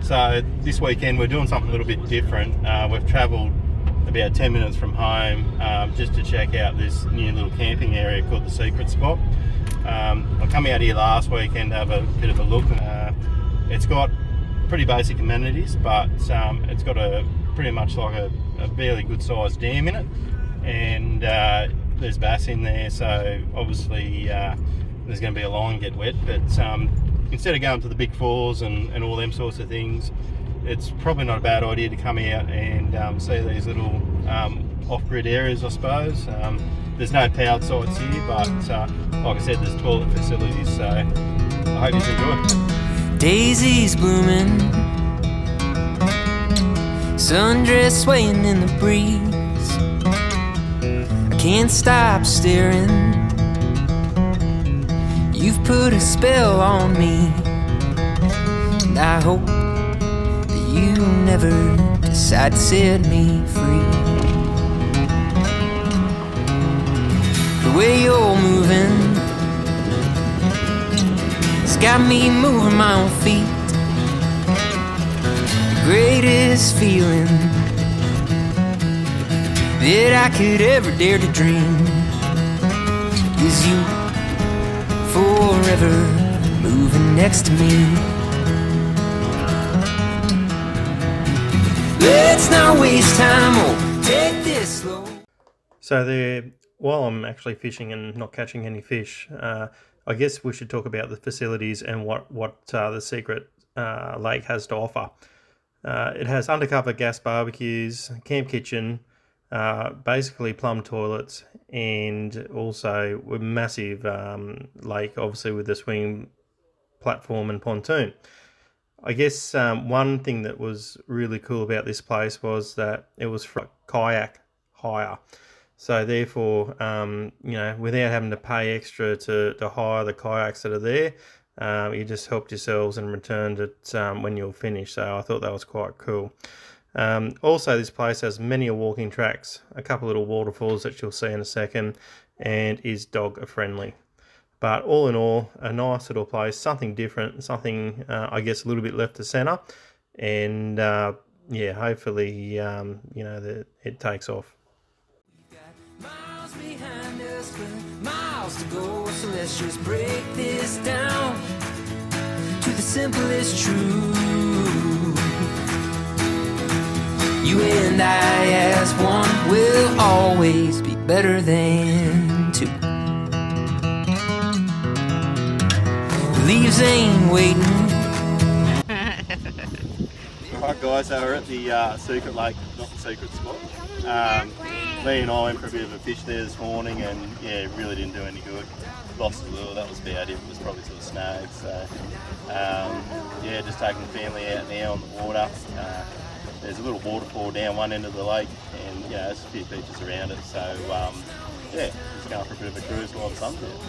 So this weekend we're doing something a little bit different. We've travelled about 10 minutes from home just to check out this new little camping area called the Secret Spot. I come out here last weekend to have a bit of a look. It's got pretty basic amenities, but it's got a pretty much like a fairly good sized dam in it, and there's bass in there, so obviously there's going to be a line get wet, but instead of going to the big falls and all them sorts of things, it's probably not a bad idea to come out and see these little off-grid areas, I suppose. There's no powered sites here, but like I said, there's toilet facilities, so I hope you enjoy. Daisies blooming, sundress swaying in the breeze. I can't stop staring. You've put a spell on me, and I hope that you never decide to set me free. The way you're moving, it's got me moving my own feet. The greatest feeling that I could ever dare to dream is you forever moving next to me. Let's not waste time, or take this slow. So while I'm actually fishing and not catching any fish, I guess we should talk about the facilities and what the Secret Lake has to offer. It has undercover gas barbecues, camp kitchen, basically plumb toilets, and also a massive lake, obviously with the swinging platform and pontoon. I guess one thing that was really cool about this place was that it was for kayak hire. So therefore, without having to pay extra to hire the kayaks that are there, you just helped yourselves and returned it when you're finished. So I thought that was quite cool. Also, this place has many walking tracks, a couple little waterfalls that you'll see in a second, and is dog friendly. But all in all, a nice little place, something different, something I guess a little bit left to centre, and hopefully that it takes off. Miles behind us, but miles to go, so let's just break this down to the simplest truth. You and I as one will always be better than two. The leaves ain't waiting. Alright guys, so we're at the Secret Lake, not the Secret Spot. Me and I went for a bit of a fish there this morning, and yeah, it really didn't do any good. Lost a lure, that was about it. It was probably to the snags. So just taking the family out now on the water. There's a little waterfall down one end of the lake, and there's a few features around it. So just going for a bit of a cruise while the sun's out.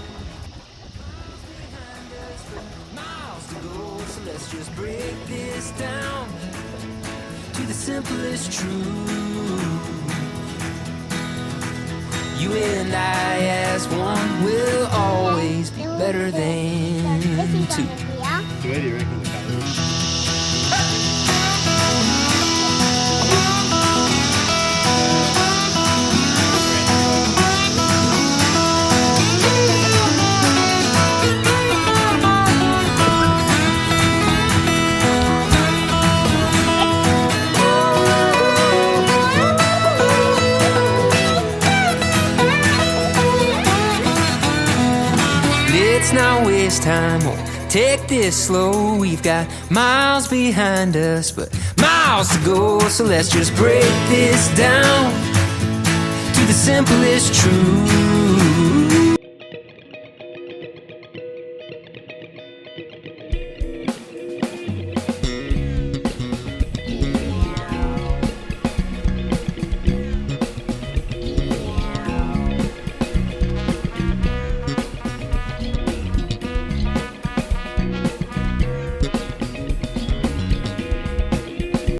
Miles to go, so let's just break this down to the simplest truth. You and I as one will always be better than two. Where do you reckon the colour is? Let's not waste time or take this slow. We've got miles behind us, but miles to go, so let's just break this down to the simplest truth.